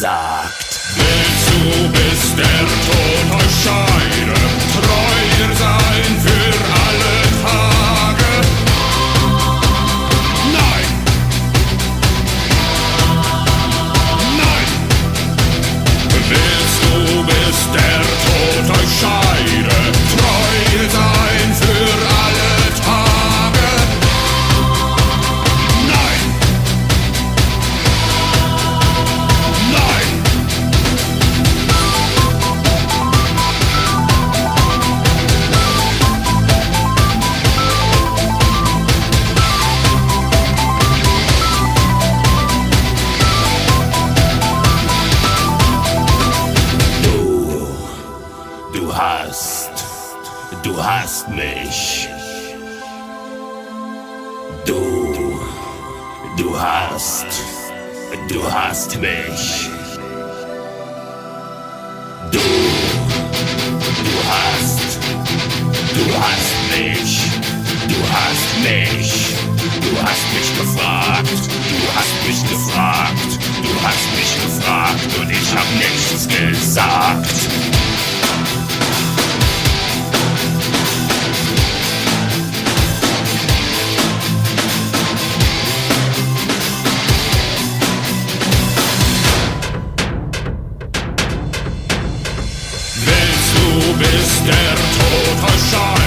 gesagt. Willst du, bis der Tod euch scheide, treu sein für alle Tage? Nein! Nein! Willst du, bis der Tod euch scheide, treu sein für alle Tage? Nein! Nein! Du hast mich. Du hast mich. Du hast mich. Du hast mich. Du hast mich gefragt. Du hast mich gefragt. Du hast mich gefragt und ich hab nichts gesagt. Bis der Tod euch scheidet.